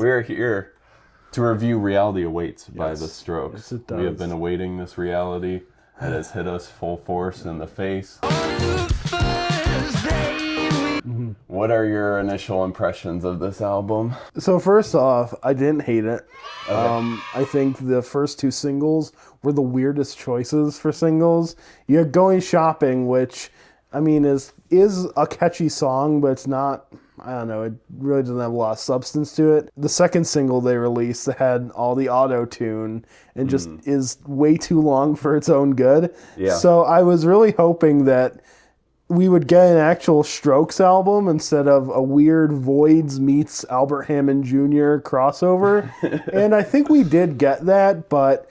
We're here to review Reality Awaits by The Strokes. Yes, it does. We have been awaiting this reality that has hit us full force in the face. What are your initial impressions of this album? So first off, I didn't hate it. Okay. I think the first two singles were the weirdest choices for singles. You have Going Shopping, which, I mean, is a catchy song, but it's not, I don't know, it really doesn't have a lot of substance to it. The second single they released that had all the auto-tune and just is way too long for its own good. Yeah. So I was really hoping that we would get an actual Strokes album instead of a weird Voids meets Albert Hammond Jr. crossover. And I think we did get that, but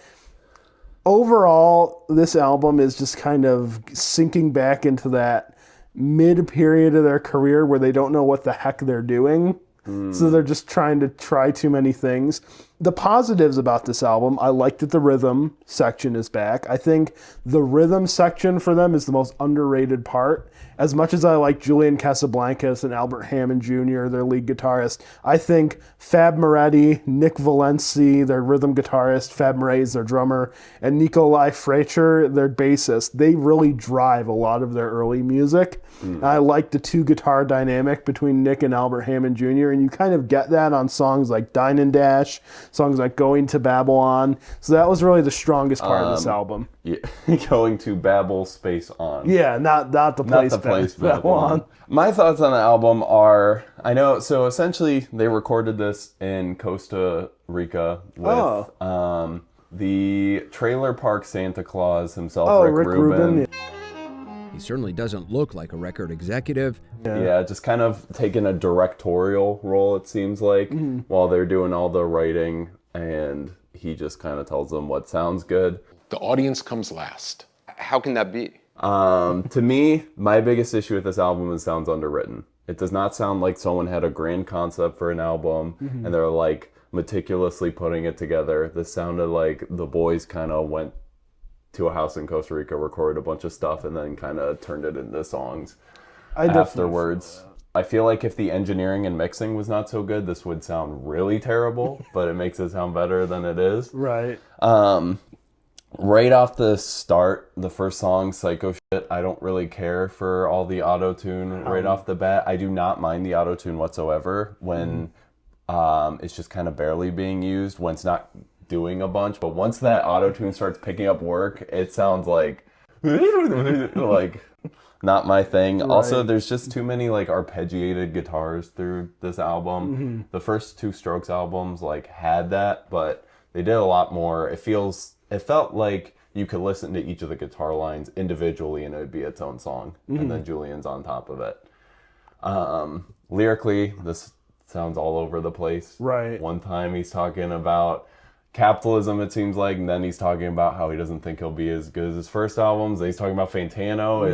overall, this album is just kind of sinking back into that mid-period of their career where they don't know what the heck they're doing. So they're just trying to try too many things. The positives about this album, I like that the rhythm section is back. I think the rhythm section for them is the most underrated part. As much as I like Julian Casablancas and Albert Hammond Jr., their lead guitarist, I think Fab Moretti, Nick Valenci, their rhythm guitarist, Fab Moretti's their drummer, and Nikolai Freicher, their bassist, they really drive a lot of their early music. I like the two guitar dynamic between Nick and Albert Hammond Jr., and you kind of get that on songs like Dine and Dash, songs like Going to Babylon. So that was really the strongest part of this album. Yeah. Going to Babel Space On. Yeah, not the place, Babylon. My thoughts on the album are, I know, so essentially they recorded this in Costa Rica with the Trailer Park Santa Claus himself, Rick Rubin. Yeah. He certainly doesn't look like a record executive. Yeah, just kind of taking a directorial role, it seems like, while they're doing all the writing, and he just kind of tells them what sounds good. The audience comes last. How can that be? To me, my biggest issue with this album is it sounds underwritten. It does not sound like someone had a grand concept for an album, and they're like meticulously putting it together. This sounded like the boys kind of went to a house in Costa Rica, recorded a bunch of stuff, and then kind of turned it into songs afterwards. I feel like if the engineering and mixing was not so good, this would sound really terrible, but it makes it sound better than it is. Right. Right off the start, the first song, Psycho Shit, I don't really care for all the auto-tune right off the bat. I do not mind the auto-tune whatsoever when it's just kind of barely being used, when it's not doing a bunch. But once that auto-tune starts picking up work, it sounds like like not my thing. Right. Also, there's just too many like arpeggiated guitars through this album. The first two Strokes albums like had that, but they did a lot more. It felt like you could listen to each of the guitar lines individually and it would be its own song, and then Julian's on top of it. Lyrically, this sounds all over the place. Right. One time he's talking about capitalism, it seems like, and then he's talking about how he doesn't think he'll be as good as his first albums. Then he's talking about Fantano.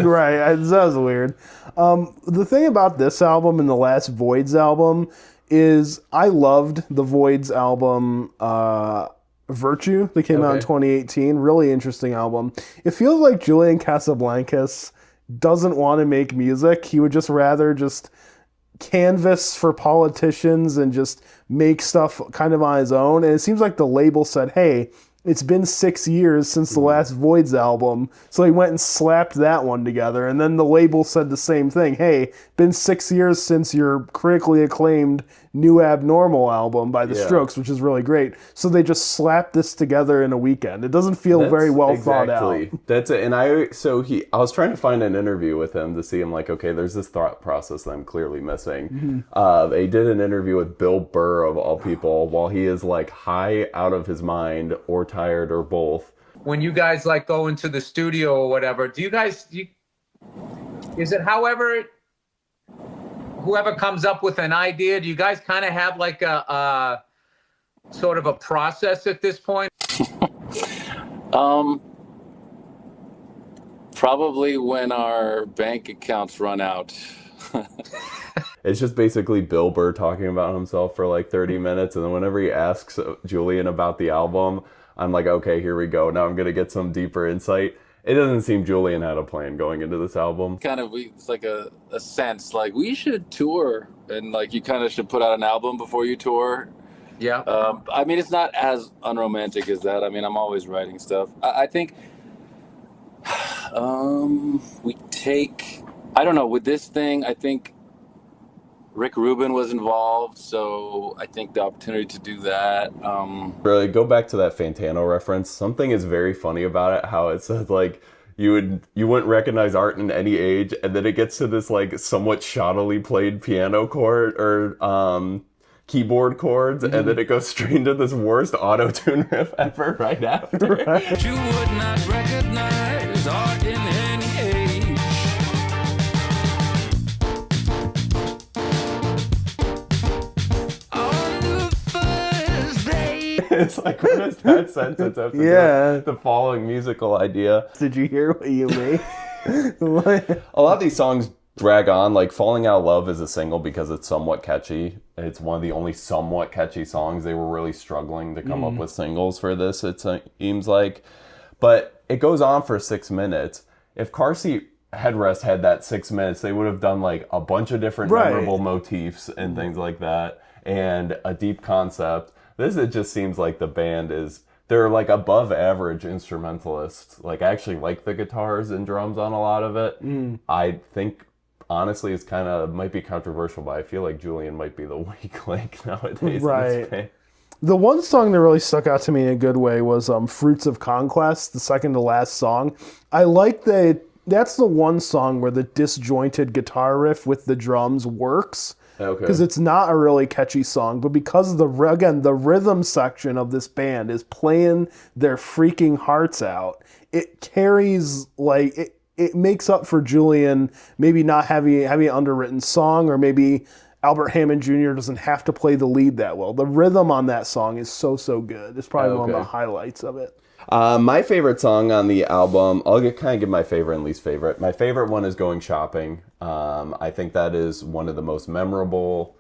Right, that was weird. The thing about this album and the last Voids album is I loved the Voids album Virtue that came out in 2018. Really interesting album. It feels like Julian Casablancas doesn't want to make music. He would just rather just canvas for politicians and just make stuff kind of on his own. And it seems like the label said, hey, it's been 6 years since the last Voids album. So he went and slapped that one together. And then the label said the same thing. Hey, been 6 years since your critically acclaimed New Abnormal album by The Strokes, which is really great. So they just slapped this together in a weekend. It doesn't feel very well thought out. That's it. And I was trying to find an interview with him to see him like, okay, there's this thought process that I'm clearly missing. They did an interview with Bill Burr of all people while he is like high out of his mind or tired or both. When you guys like go into the studio or whatever, is it whoever comes up with an idea, do you guys kind of have like a sort of a process at this point? Probably when our bank accounts run out. It's just basically Bill Burr talking about himself for like 30 minutes, and then whenever he asks Julian about the album, I'm like, okay, here we go. Now I'm going to get some deeper insight. it doesn't seem Julian had a plan going into this album. Kind of, it's like a sense like we should tour, and like you kind of should put out an album before you tour. Yeah. I mean, it's not as unromantic as that. I mean, I'm always writing stuff. I think we take, I don't know, with this thing, I think Rick Rubin was involved, so I think the opportunity to do that. Really, go back to that Fantano reference. Something is very funny about it, how it says like you wouldn't recognize art in any age, and then it gets to this like somewhat shoddily played piano chord or keyboard chords, and then it goes straight into this worst auto-tune riff ever right after. Right. You would not recognize art in any age. On the first day. It's like, what does that sentence have to do with the following musical idea? Did you hear what you made? A lot of these songs drag on. Like Falling Out of Love is a single because it's somewhat catchy. It's one of the only somewhat catchy songs. They were really struggling to come up with singles for this, it seems like. But it goes on for 6 minutes. If Car Seat Headrest had that 6 minutes, they would have done like a bunch of different memorable motifs and things like that, and a deep concept. This, it just seems like the band is, they're like above average instrumentalists. Like I actually like the guitars and drums on a lot of it. I think honestly it's kind of, might be controversial, but I feel like Julian might be the weak link nowadays. Right. In this band. The one song that really stuck out to me in a good way was Fruits of Conquest, the second to last song. I like that's the one song where the disjointed guitar riff with the drums works. Okay. Because it's not a really catchy song, but because the rhythm section of this band is playing their freaking hearts out, it carries, like, it makes up for Julian maybe not having an underwritten song, or maybe Albert Hammond Jr. doesn't have to play the lead that well. The rhythm on that song is so good. It's probably one of the highlights of it. My favorite song on the album, I'll kind of give my favorite and least favorite. My favorite one is Going Shopping. I think that is one of the most memorable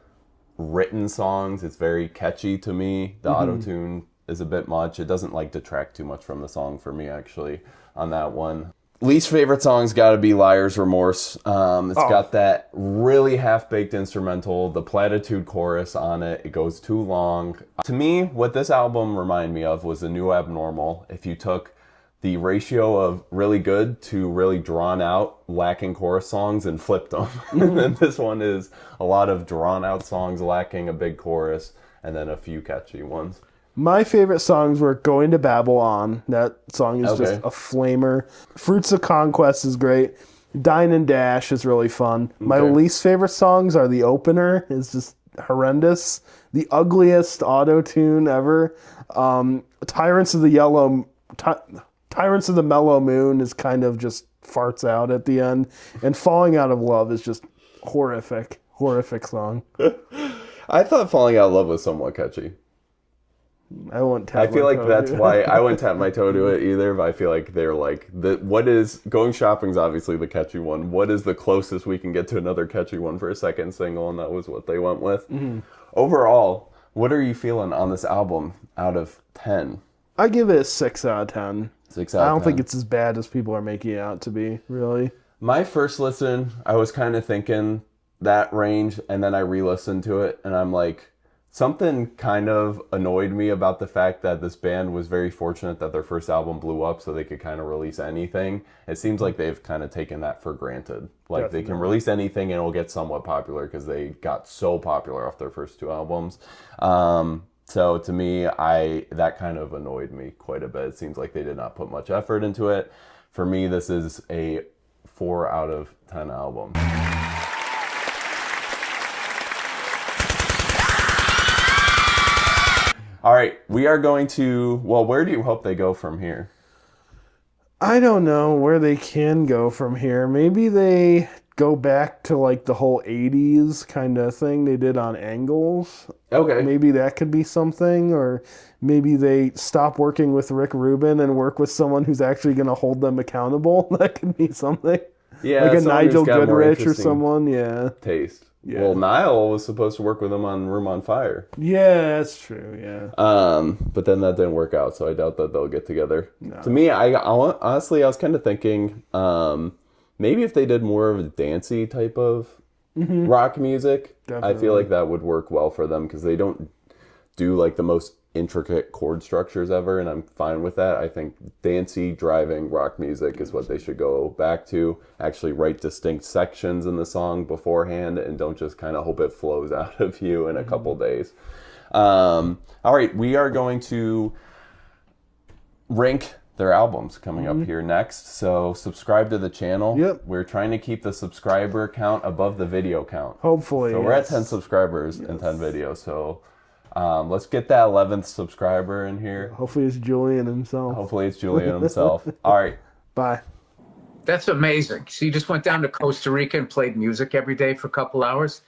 written songs. It's very catchy to me. The auto-tune is a bit much. It doesn't like detract too much from the song for me, actually, on that one. Least favorite song's got to be Liar's Remorse. Got that really half-baked instrumental, the platitude chorus on it. It goes too long. To me, what this album reminded me of was The New Abnormal. If you took the ratio of really good to really drawn out, lacking chorus songs and flipped them. And then this one is a lot of drawn out songs lacking a big chorus, and then a few catchy ones. My favorite songs were Going to Babylon. That song is just a flamer. Fruits of Conquest is great. Dine and Dash is really fun. My least favorite songs are the opener. It's just horrendous. The ugliest auto-tune ever. Tyrants of the Mellow Moon is kind of just farts out at the end. And Falling Out of Love is just horrific. Horrific song. I thought Falling Out of Love was somewhat catchy. I won't tap I feel my like toe that's to it. why I wouldn't tap my toe to it either, but I feel like they're like, what is Going Shopping's obviously the catchy one. What is the closest we can get to another catchy one for a second single? And that was what they went with. Overall, what are you feeling on this album out of 10? I give it a 6 out of 10. 6 out of 10. I don't think it's as bad as people are making it out to be, really. My first listen, I was kind of thinking that range, and then I re-listened to it, and I'm like, something kind of annoyed me about the fact that this band was very fortunate that their first album blew up so they could kind of release anything. It seems like they've kind of taken that for granted. Like Definitely. They can release anything and it'll get somewhat popular because they got so popular off their first 2 albums. So to me, that kind of annoyed me quite a bit. It seems like they did not put much effort into it. For me, this is a 4 out of 10 album. All right, we are going to, well, where do you hope they go from here? I don't know where they can go from here. Maybe they go back to like the whole 80s kind of thing they did on Angles. Okay. Maybe that could be something, or maybe they stop working with Rick Rubin and work with someone who's actually going to hold them accountable. That could be something. Yeah, like a someone who's Nigel got more Goodrich or interesting someone. Yeah. taste. Yeah. Well, Niall was supposed to work with him on Room on Fire. Yeah, that's true. Yeah. But then that didn't work out, so I doubt that they'll get together. No. To me, honestly, I was kind of thinking maybe if they did more of a dancey type of rock music, I Definitely. feel like that would work well for them because they don't do like the most intricate chord structures ever, and I'm fine with that. I think dancey, driving rock music is what they should go back to. Actually write distinct sections in the song beforehand and don't just kind of hope it flows out of you in a couple days. All right, we are going to rank their albums coming up here next, so subscribe to the channel. Yep. We're trying to keep the subscriber count above the video count. Hopefully. So we're at yes. 10 subscribers and 10 videos, so let's get that 11th subscriber in here. Hopefully it's Julian himself. Hopefully it's Julian himself. All right. Bye. That's amazing. So you just went down to Costa Rica and played music every day for a couple hours?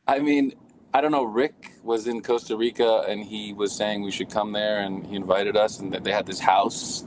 I mean, I don't know. Rick was in Costa Rica and he was saying we should come there, and he invited us, and that they had this house